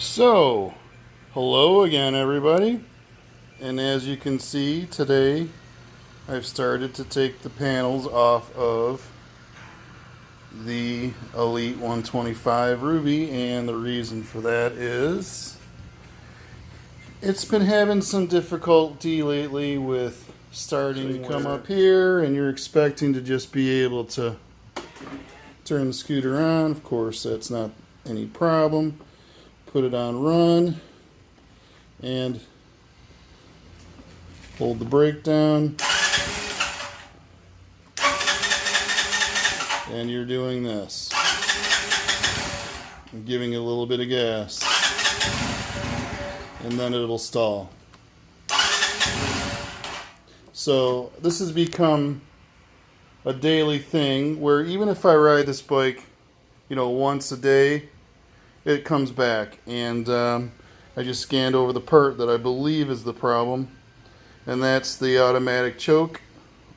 So, hello again, everybody. And as you can see today, I've started to take the panels off of the Elite 125 Ruby, and the reason for that is it's been having some difficulty lately with starting. So you come up here and you're expecting to just be able to turn the scooter on. Of course, that's not any problem. Put it on run and hold the brake down, and you're doing this. I'm giving it a little bit of gas, and then it'll stall. So this has become a daily thing where even if I ride this bike, once a day, it comes back. And I just scanned over the part that I believe is the problem, and that's the automatic choke,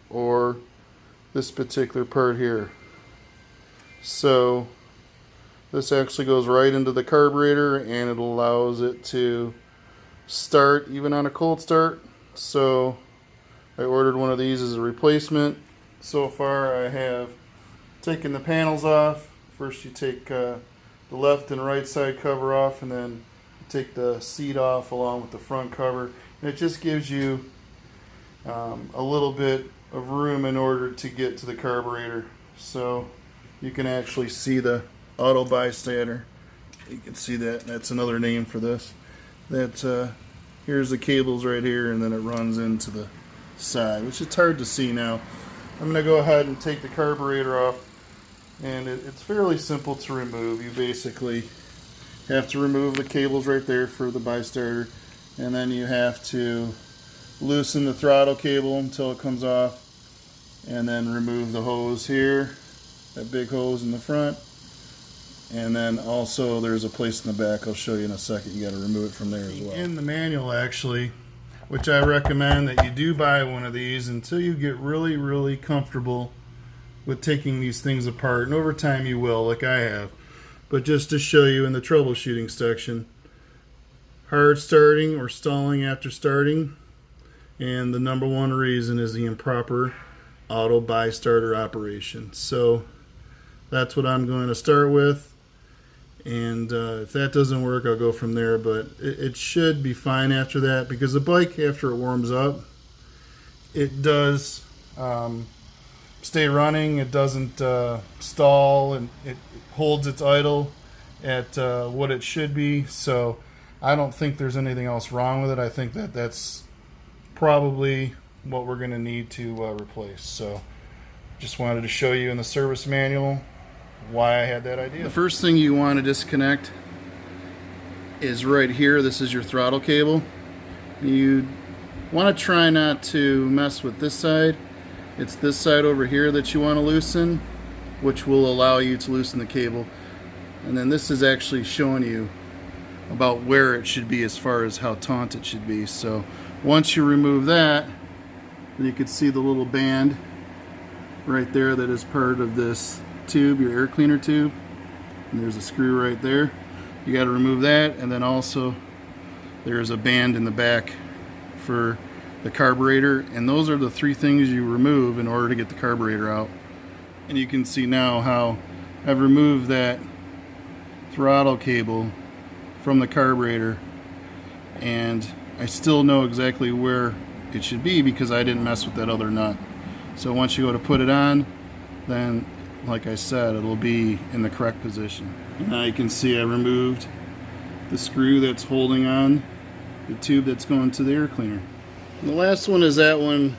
or this particular part here. So this actually goes right into the carburetor, and it allows it to start even on a cold start. So I ordered one of these as a replacement. So far I have taken the panels off. First you take the left and right side cover off, and then you take the seat off along with the front cover, and it just gives you a little bit of room in order to get to the carburetor. So you can actually see the auto bystarter. You can see that. That's another name for this. Here's the cables right here, and then it runs into the side, which is hard to see now. I'm going to go ahead and take the carburetor off, and it's fairly simple to remove. You basically have to remove the cables right there for the bystarter, and then you have to loosen the throttle cable until it comes off, and then remove the hose here, that big hose in the front, and then also there's a place in the back I'll show you in a second. You got to remove it from there as well. In the manual, actually, which I recommend that you do buy one of these until you get really comfortable with taking these things apart, and over time you will, like I have. But just to show you in the troubleshooting section, hard starting or stalling after starting, and the number one reason is the improper auto bystarter operation. So that's what I'm going to start with, and if that doesn't work, I'll go from there. But it should be fine after that, because the bike, after it warms up, it does stay running. It doesn't stall, and it holds its idle at what it should be. So I don't think there's anything else wrong with it. I think that's probably what we're going to need to replace. So just wanted to show you in the service manual why I had that idea. The first thing you want to disconnect is right here. This is your throttle cable. You want to try not to mess with this side. It's this side over here that you want to loosen, which will allow you to loosen the cable. And then this is actually showing you about where it should be as far as how taut it should be. So once you remove that, then you can see the little band right there that is part of this tube, your air cleaner tube. And there's a screw right there. You got to remove that, and then also there's a band in the back for the carburetor, and those are the three things you remove in order to get the carburetor out. And you can see now how I've removed that throttle cable from the carburetor, and I still know exactly where it should be because I didn't mess with that other nut. So once you go to put it on, then like I said, it'll be in the correct position. Now you can see I removed the screw that's holding on the tube that's going to the air cleaner. And the last one is that one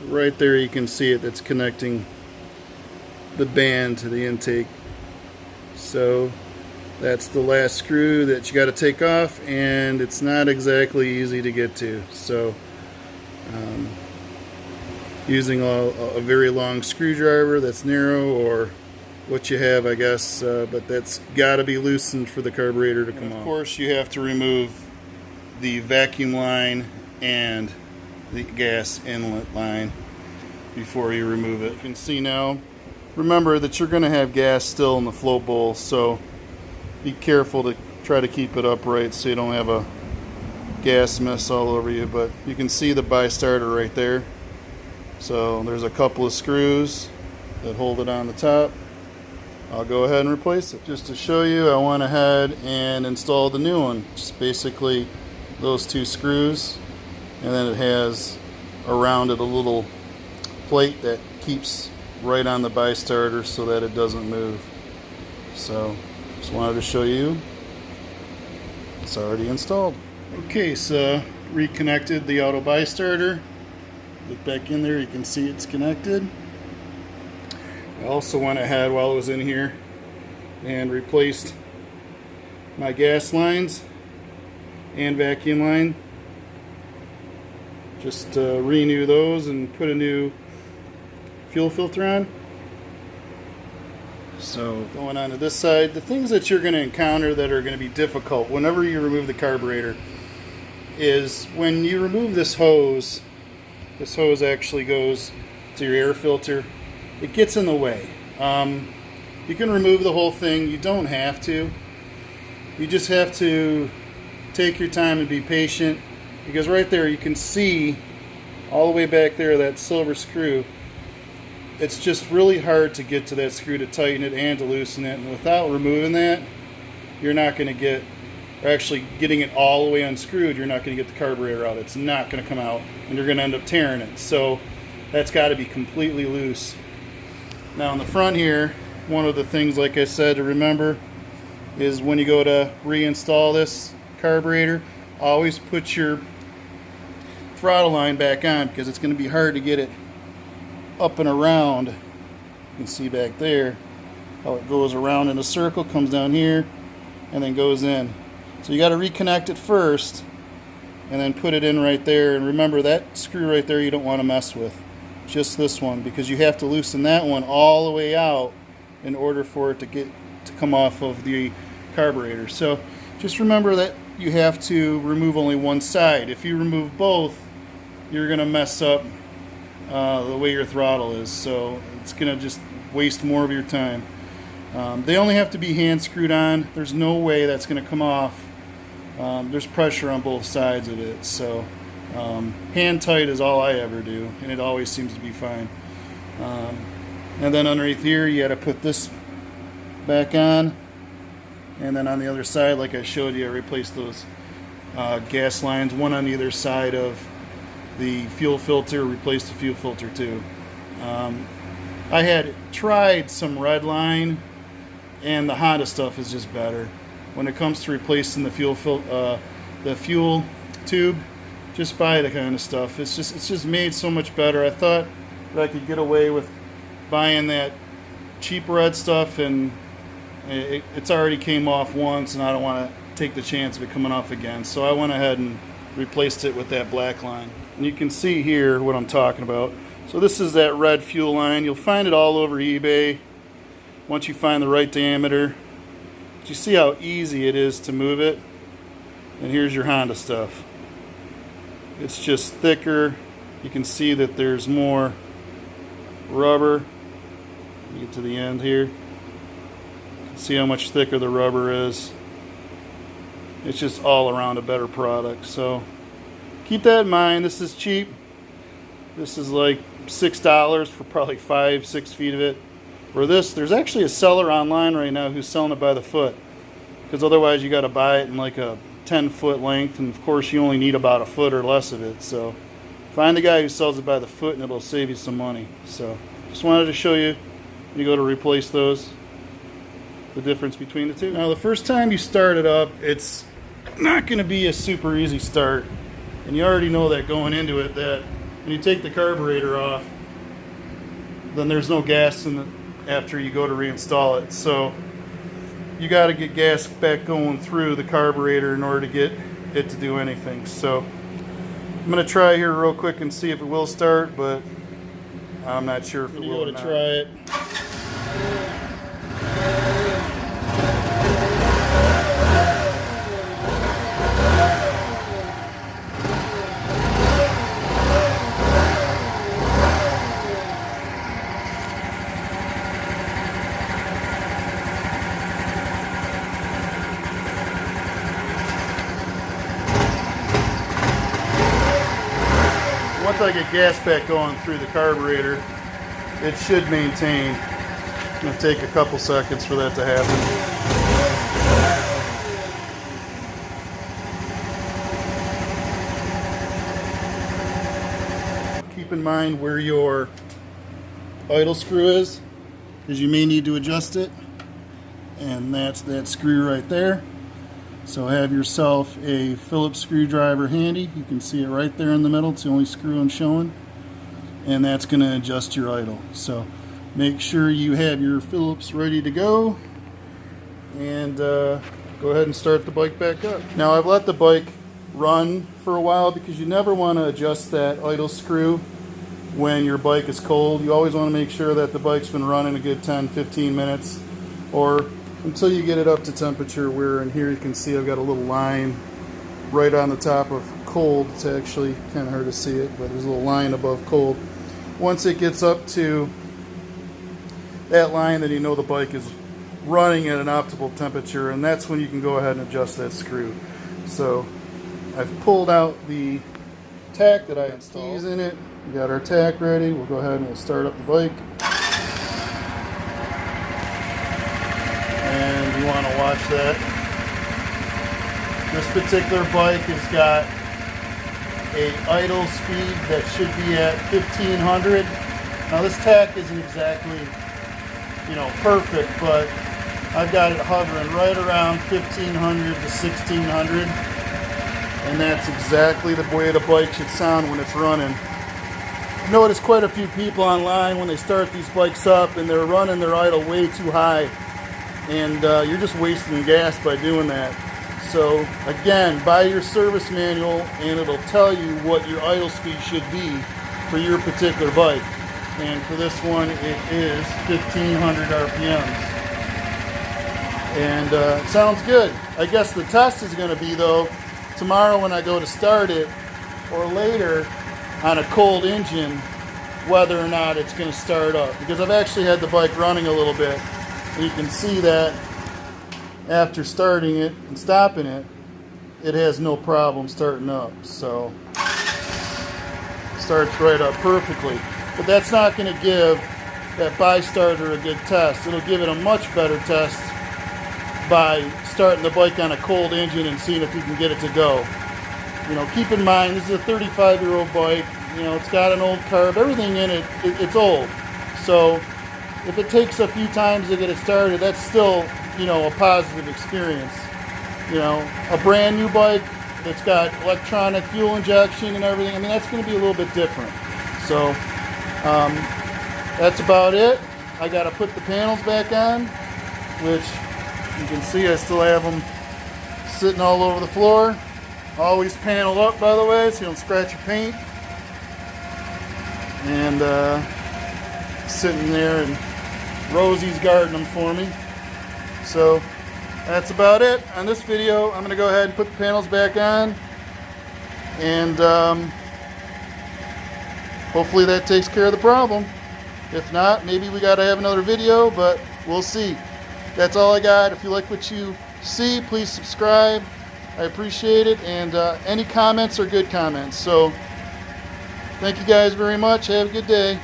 right there. You can see it, that's connecting the band to the intake. So that's the last screw that you got to take off, and it's not exactly easy to get to. So using a very long screwdriver that's narrow, or what you have, I guess, but that's got to be loosened for the carburetor to come off. Of course, you have to remove the vacuum line and the gas inlet line before you remove it. You can see now, remember that you're going to have gas still in the float bowl, so be careful to try to keep it upright so you don't have a gas mess all over you. But you can see the bystarter right there. So there's a couple of screws that hold it on the top. I'll go ahead and replace it. Just to show you, I went ahead and installed the new one. Just basically those two screws, and then it has around it a little plate that keeps right on the bystarter so that it doesn't move. So just wanted to show you it's already installed. Okay, so reconnected the auto bystarter. Look back in there, you can see it's connected. I also went ahead while it was in here and replaced my gas lines and vacuum line. Just renew those and put a new fuel filter on. So going on to this side, the things that you're going to encounter that are going to be difficult whenever you remove the carburetor is when you remove this hose actually goes to your air filter. It gets in the way. You can remove the whole thing. You don't have to. You just have to take your time and be patient, because right there you can see all the way back there that silver screw. It's just really hard to get to that screw to tighten it and to loosen it, and without removing that, you're not going to get, or actually getting it all the way unscrewed, you're not going to get the carburetor out. It's not going to come out, and you're going to end up tearing it. So that's got to be completely loose. Now in the front here, one of the things, like I said, to remember is when you go to reinstall this carburetor, always put your throttle line back on, because it's going to be hard to get it up and around. You can see back there how it goes around in a circle, comes down here, and then goes in. So you got to reconnect it first and then put it in right there. And remember, that screw right there you don't want to mess with. Just this one, because you have to loosen that one all the way out in order for it to come off of the carburetor. So just remember that you have to remove only one side. If you remove both, you're going to mess up the way your throttle is. So it's going to just waste more of your time. They only have to be hand screwed on. There's no way that's going to come off. There's pressure on both sides of it. So hand tight is all I ever do, and it always seems to be fine. And then underneath here you got to put this back on, and then on the other side, like I showed you, I replaced those gas lines, one on either side of the fuel filter. Replaced the fuel filter too. I had tried some red line, and the Honda stuff is just better when it comes to replacing the fuel tube. Just buy the kind of stuff. It's just made so much better. I thought that I could get away with buying that cheap red stuff, and it's already came off once, and I don't want to take the chance of it coming off again. So I went ahead and replaced it with that black line. And you can see here what I'm talking about. So this is that red fuel line. You'll find it all over eBay once you find the right diameter. But you see how easy it is to move it. And here's your Honda stuff. It's just thicker. You can see that there's more rubber. You get to the end here. You can see how much thicker the rubber is. It's just all around a better product. So keep that in mind. This is cheap. This is like $6 for probably 5-6 feet of it. For this, there's actually a seller online right now who's selling it by the foot, because otherwise you got to buy it in like a 10-foot length, and of course you only need about a foot or less of it. So find the guy who sells it by the foot, and it'll save you some money. So just wanted to show you when you go to replace those, the difference between the two. Now the first time you start it up, it's not going to be a super easy start, and you already know that going into it, that when you take the carburetor off, then there's no gas in the, after you go to reinstall it. So you got to get gas back going through the carburetor in order to get it to do anything. So I'm going to try here real quick and see if it will start, but I'm not sure if it will or not. Try it. once I get gas pack going through the carburetor, it should maintain. It's going to take a couple seconds for that to happen. Keep in mind where your idle screw is, because you may need to adjust it, and that's that screw right there. So have yourself a Phillips screwdriver handy. You can see it right there in the middle. It's the only screw I'm showing, and that's going to adjust your idle. So make sure you have your Phillips ready to go, and go ahead and start the bike back up. Now I've let the bike run for a while because you never want to adjust that idle screw when your bike is cold. You always want to make sure that the bike's been running a good 10-15 minutes, or until you get it up to temperature, where in here you can see I've got a little line right on the top of cold. It's actually kind of hard to see it, but there's a little line above cold. Once it gets up to that line, then you know the bike is running at an optimal temperature, and that's when you can go ahead and adjust that screw. So I've pulled out the tack that I installed. Keys in it. We got our tack ready. We'll go ahead and we'll start up the bike. And you want to watch that. This particular bike has got a idle speed that should be at 1500. Now this tack isn't exactly, perfect, but I've got it hovering right around 1500 to 1600, and that's exactly the way the bike should sound when it's running. I noticed quite a few people online when they start these bikes up and they're running their idle way too high, and you're just wasting gas by doing that. So again, buy your service manual and it'll tell you what your idle speed should be for your particular bike. And for this one, it is 1500 RPMs. And it sounds good. I guess the test is going to be, though, tomorrow when I go to start it, or later on a cold engine, whether or not it's going to start up. Because I've actually had the bike running a little bit. And you can see that after starting it and stopping it, it has no problem starting up. So it starts right up perfectly. But that's not going to give that bystarter a good test. It'll give it a much better test by starting the bike on a cold engine and seeing if you can get it to go. Keep in mind, this is a 35-year-old bike. It's got an old carb. Everything in it, it's old. So if it takes a few times to get it started, that's still, a positive experience. A brand new bike that's got electronic fuel injection and everything, that's going to be a little bit different. So that's about it. I got to put the panels back on, which you can see I still have them sitting all over the floor. Always panel up, by the way, so you don't scratch your paint. And sitting there, and Rosie's guarding them for me. So that's about it on this video. I'm going to go ahead and put the panels back on, and hopefully that takes care of the problem. If not, maybe we got to have another video, but we'll see. That's all I got. If you like what you see, please subscribe. I appreciate it, and any comments are good comments. So thank you guys very much. Have a good day.